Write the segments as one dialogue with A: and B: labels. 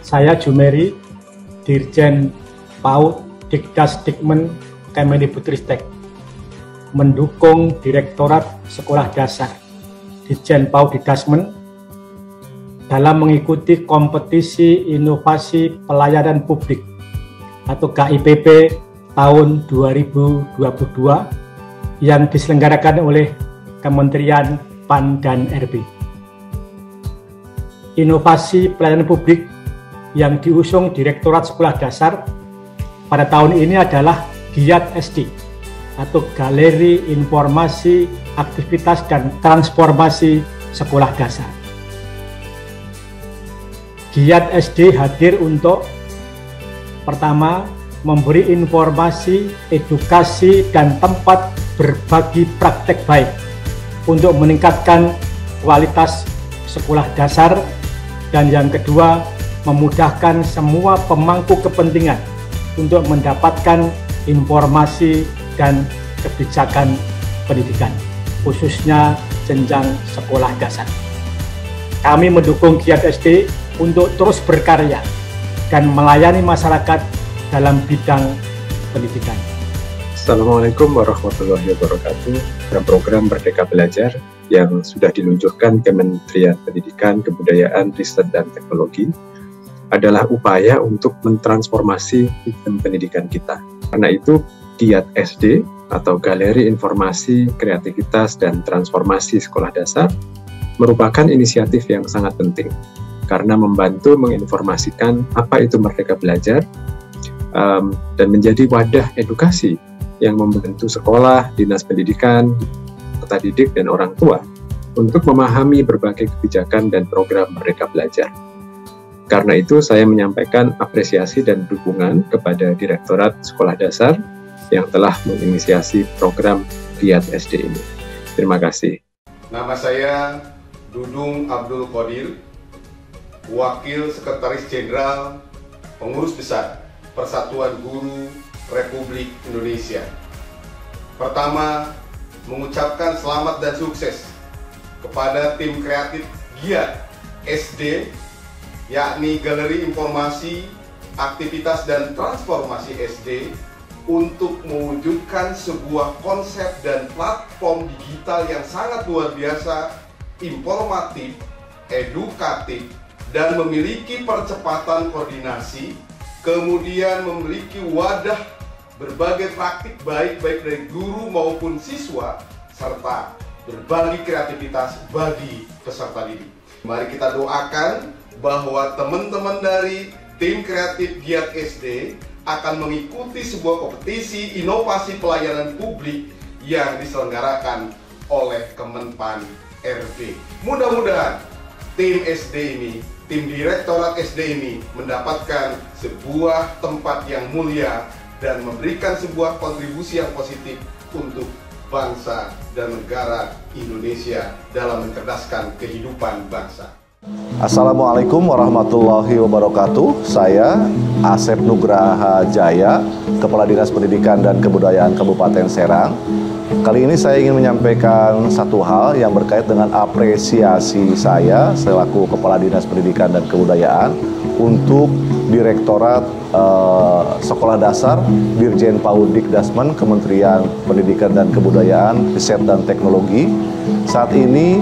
A: Saya Jumeri, Dirjen PAUD Dikdasdikmen Kemendikbudristek, mendukung Direktorat Sekolah Dasar Ditjen PAUD Dikdasmen dalam mengikuti kompetisi inovasi pelayanan publik atau KIPP tahun 2022 yang diselenggarakan oleh Kementerian PAN dan RB. Inovasi pelayanan publik yang diusung Direktorat Sekolah Dasar pada tahun ini adalah Giat SD atau Galeri Informasi Aktivitas dan Transformasi Sekolah Dasar. Giat SD hadir untuk pertama, memberi informasi, edukasi, dan tempat berbagi praktek baik untuk meningkatkan kualitas sekolah dasar, dan yang kedua, memudahkan semua pemangku kepentingan untuk mendapatkan informasi dan kebijakan pendidikan, khususnya jenjang sekolah dasar. Kami mendukung Giat SD untuk terus berkarya dan melayani masyarakat dalam bidang pendidikan.
B: Assalamualaikum warahmatullahi wabarakatuh. Program Merdeka Belajar yang sudah diluncurkan Kementerian Pendidikan, Kebudayaan, Riset, dan Teknologi adalah upaya untuk mentransformasi sistem pendidikan kita. Karena itu, Giat SD atau Galeri Informasi, Kreativitas, dan Transformasi Sekolah Dasar merupakan inisiatif yang sangat penting karena membantu menginformasikan apa itu Merdeka Belajar dan menjadi wadah edukasi yang membantu sekolah, dinas pendidikan, peserta didik, dan orang tua untuk memahami berbagai kebijakan dan program Merdeka Belajar. Karena itu, saya menyampaikan apresiasi dan dukungan kepada Direktorat Sekolah Dasar yang telah menginisiasi program Giat SD ini. Terima kasih.
C: Nama saya Dudung Abdul Qadir, Wakil Sekretaris Jenderal Pengurus Besar Persatuan Guru Republik Indonesia. Pertama, mengucapkan selamat dan sukses kepada tim kreatif Giat SD, yakni Galeri Informasi, Aktivitas, dan Transformasi SD, untuk mewujudkan sebuah konsep dan platform digital yang sangat luar biasa, informatif, edukatif, dan memiliki percepatan koordinasi, kemudian memiliki wadah berbagai praktik baik dari guru maupun siswa, serta berbagi kreativitas bagi peserta didik. Mari kita doakan bahwa teman-teman dari tim kreatif Giat SD akan mengikuti sebuah kompetisi inovasi pelayanan publik yang diselenggarakan oleh Kemenpan RB. Mudah-mudahan tim SD ini, tim Direktorat SD ini mendapatkan sebuah tempat yang mulia dan memberikan sebuah kontribusi yang positif untuk bangsa dan negara Indonesia dalam mencerdaskan kehidupan bangsa.
D: Assalamualaikum warahmatullahi wabarakatuh. Saya Asep Nugraha Jaya, Kepala Dinas Pendidikan dan Kebudayaan Kabupaten Serang. Kali ini saya ingin menyampaikan satu hal yang berkait dengan apresiasi saya selaku Kepala Dinas Pendidikan dan Kebudayaan untuk Direktorat Sekolah Dasar Dirjen PAUD Dikdasmen Kementerian Pendidikan dan Kebudayaan, Riset, dan Teknologi. Saat ini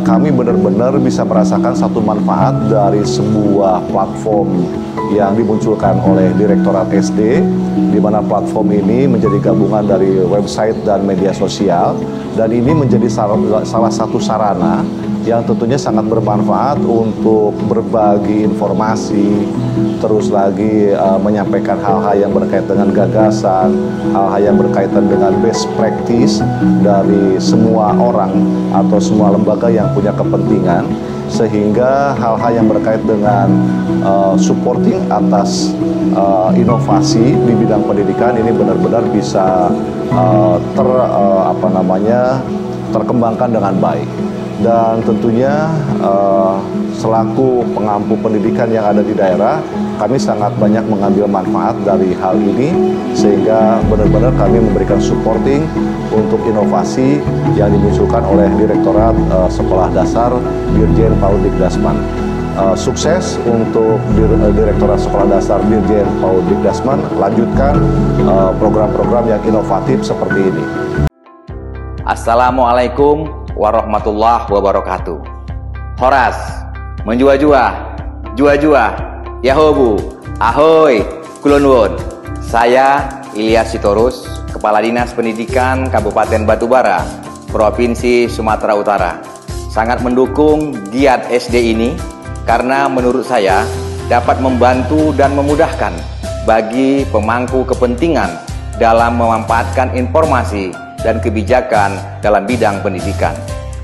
D: kami benar-benar bisa merasakan satu manfaat dari sebuah platform yang dimunculkan oleh Direktorat SD, di mana platform ini menjadi gabungan dari website dan media sosial, dan ini menjadi salah satu sarana yang tentunya sangat bermanfaat untuk berbagi informasi, terus lagi menyampaikan hal-hal yang berkaitan dengan gagasan, hal-hal yang berkaitan dengan best practice dari semua orang atau semua lembaga yang punya kepentingan, sehingga hal-hal yang berkait dengan supporting atas inovasi di bidang pendidikan ini benar-benar bisa terkembangkan dengan baik. Dan tentunya selaku pengampu pendidikan yang ada di daerah, kami sangat banyak mengambil manfaat dari hal ini, sehingga benar-benar kami memberikan supporting untuk inovasi yang dimunculkan oleh Direktorat Sekolah Dasar Dirjen PAUD Dikdasmen. Sukses untuk Direktorat Sekolah Dasar Dirjen PAUD Dikdasman, lanjutkan program-program yang inovatif seperti ini.
E: Assalamualaikum warahmatullahi wabarakatuh. Horas, menjua-jua, jua-jua, yahobu, ahoy, kulonwon. Saya Ilyas Sitorus, Kepala Dinas Pendidikan Kabupaten Batubara, Provinsi Sumatera Utara. Sangat mendukung giat SD ini karena menurut saya dapat membantu dan memudahkan bagi pemangku kepentingan dalam memanfaatkan informasi dan kebijakan dalam bidang pendidikan.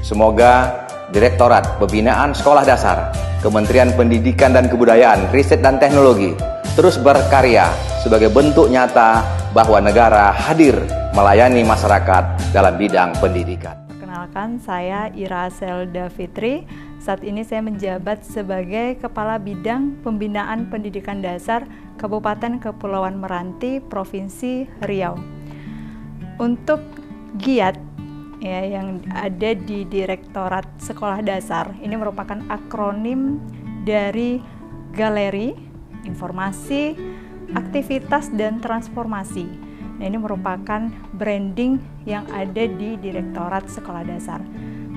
E: Semoga Direktorat Pembinaan Sekolah Dasar, Kementerian Pendidikan dan Kebudayaan, Riset dan Teknologi terus berkarya sebagai bentuk nyata bahwa negara hadir melayani masyarakat dalam bidang pendidikan.
F: Perkenalkan, saya Ira Selda Fitri. Saat ini saya menjabat sebagai Kepala Bidang Pembinaan Pendidikan Dasar Kabupaten Kepulauan Meranti, Provinsi Riau. Untuk giat ya, yang ada di Direktorat Sekolah Dasar, ini merupakan akronim dari Galeri, Informasi, Aktivitas, dan Transformasi. Nah, ini merupakan branding yang ada di Direktorat Sekolah Dasar.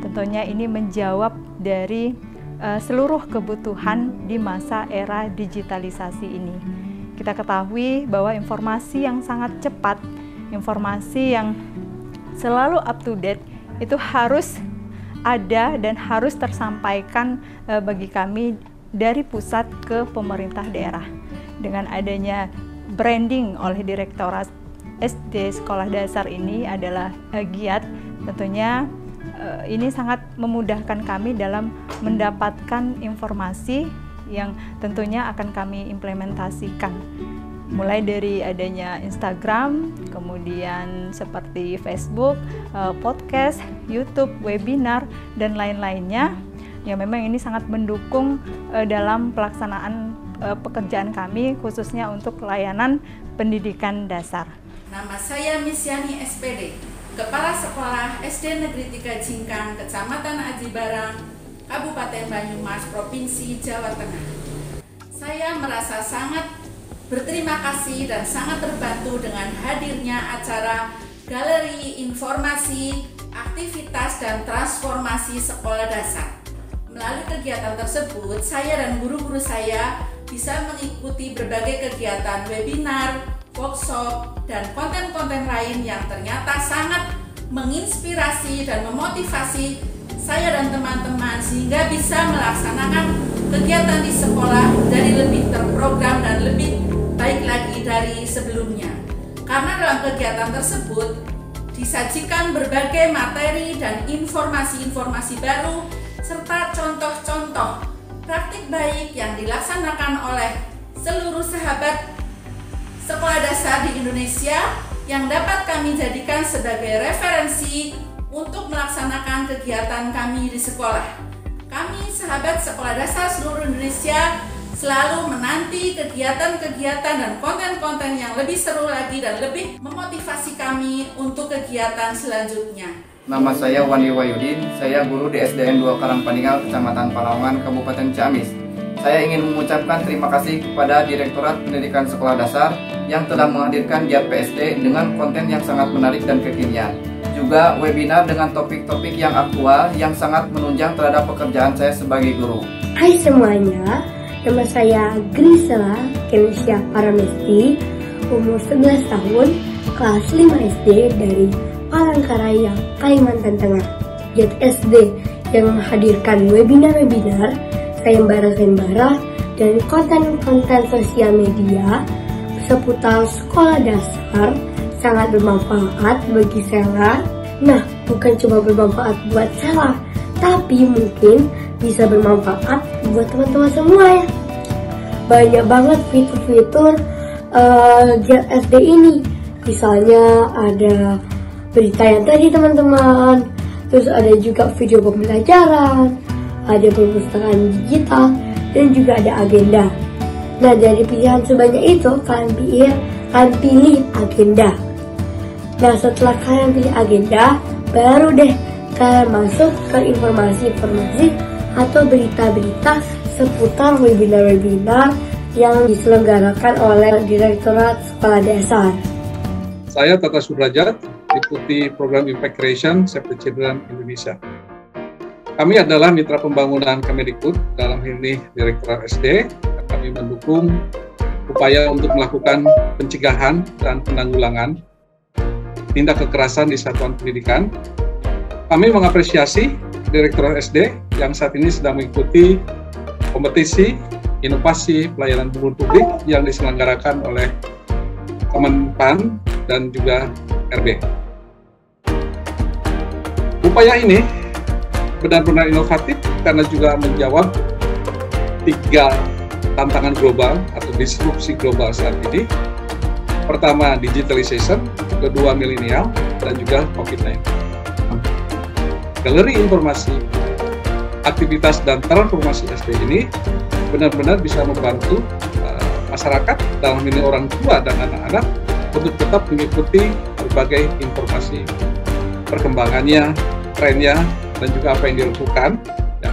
F: Tentunya ini menjawab dari seluruh kebutuhan di masa era digitalisasi ini. Kita ketahui bahwa informasi yang sangat cepat, informasi yang selalu up to date itu harus ada dan harus tersampaikan bagi kami dari pusat ke pemerintah daerah. Dengan adanya branding oleh Direktorat SD Sekolah Dasar ini adalah giat, tentunya ini sangat memudahkan kami dalam mendapatkan informasi yang tentunya akan kami implementasikan. Mulai dari adanya Instagram, kemudian seperti Facebook, podcast, YouTube, webinar, dan lain-lainnya. Ya, memang ini sangat mendukung dalam pelaksanaan pekerjaan kami, khususnya untuk layanan pendidikan dasar.
G: Nama saya Misyani SPD, Kepala Sekolah SD Negeri 3 Jingkang, Kecamatan Aji Barang, Kabupaten Banyumas, Provinsi Jawa Tengah. Saya merasa sangat berterima kasih dan sangat terbantu dengan hadirnya acara Galeri Informasi, Aktivitas, dan Transformasi Sekolah Dasar. Melalui kegiatan tersebut, saya dan guru-guru saya bisa mengikuti berbagai kegiatan webinar, workshop, dan konten-konten lain yang ternyata sangat menginspirasi dan memotivasi saya dan teman-teman sehingga bisa melaksanakan kegiatan di sekolah jadi lebih terprogram dan lebih baik lagi dari sebelumnya. Karena dalam kegiatan tersebut disajikan berbagai materi dan informasi-informasi baru serta contoh-contoh praktik baik yang dilaksanakan oleh seluruh sahabat sekolah dasar di Indonesia yang dapat kami jadikan sebagai referensi untuk melaksanakan kegiatan kami di sekolah. Kami sahabat sekolah dasar seluruh Indonesia selalu menanti kegiatan-kegiatan dan konten-konten yang lebih seru lagi dan lebih memotivasi kami untuk kegiatan selanjutnya.
H: Nama saya Wandi Wayudin, saya guru di SDN 2 Karangpaninggal, Kecamatan Palawangan, Kabupaten Ciamis. Saya ingin mengucapkan terima kasih kepada Direktorat Pendidikan Sekolah Dasar yang telah menghadirkan giat PSD dengan konten yang sangat menarik dan kekinian. Juga webinar dengan topik-topik yang aktual yang sangat menunjang terhadap pekerjaan saya sebagai guru.
I: Hai semuanya, nama saya Grisela Kenisha Paramesti, umur 11 tahun, kelas 5 SD dari Palangkaraya, Kalimantan Tengah. Giat SD yang menghadirkan webinar-webinar, sayembara-sayembara, dan konten-konten sosial media seputar sekolah dasar sangat bermanfaat bagi Sela. Nah, bukan cuma bermanfaat buat Sela, tapi mungkin bisa bermanfaat buat teman-teman semua ya. Banyak banget fitur-fitur giat SD ini. Misalnya ada berita yang tadi teman-teman, terus ada juga video pembelajaran, ada perpustakaan digital, dan juga ada agenda. Nah, dari pilihan sebanyak itu, kalian pilih agenda. Nah, setelah kalian pilih agenda, baru deh kalian masuk ke informasi-informasi atau berita-berita seputar webinar-webinar yang diselenggarakan oleh Direktorat Sekolah Dasar.
J: Saya Tata Sudrajat, Deputi Program Impact Creation Save the Children Indonesia. Kami adalah mitra pembangunan Kemendikbud, dalam ini Direktorat SD. Kami mendukung upaya untuk melakukan pencegahan dan penanggulangan tindak kekerasan di satuan pendidikan. Kami mengapresiasi Direktorat SD yang saat ini sedang mengikuti kompetisi inovasi pelayanan publik yang diselenggarakan oleh Kemenpan dan juga RB. Upaya ini benar-benar inovatif karena juga menjawab 3 tantangan global atau disrupsi global saat ini. Pertama, digitalization, kedua, milenial, dan juga COVID-19. Galeri informasi, aktivitas dan transformasi SD ini benar-benar bisa membantu masyarakat, dalam ini orang tua dan anak-anak, untuk tetap mengikuti berbagai informasi perkembangannya, trennya, dan juga apa yang dilakukan ya,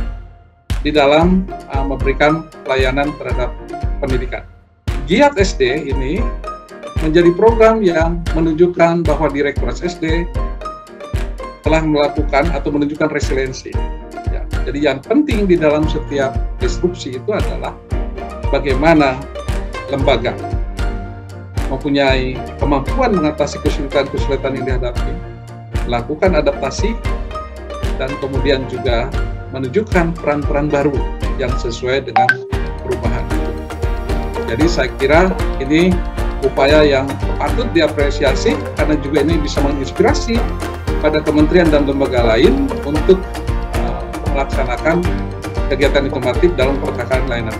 J: di dalam memberikan pelayanan terhadap pendidikan. Giat SD ini menjadi program yang menunjukkan bahwa Direktorat SD telah melakukan atau menunjukkan resiliensi. Ya, jadi yang penting di dalam setiap disrupsi itu adalah bagaimana lembaga mempunyai kemampuan mengatasi kesulitan-kesulitan yang dihadapi, melakukan adaptasi, dan kemudian juga menunjukkan peran-peran baru yang sesuai dengan perubahan itu. Jadi saya kira ini upaya yang patut diapresiasi karena juga ini bisa menginspirasi pada kementerian dan lembaga lain untuk melaksanakan kegiatan inovatif dalam pertahanan layanan.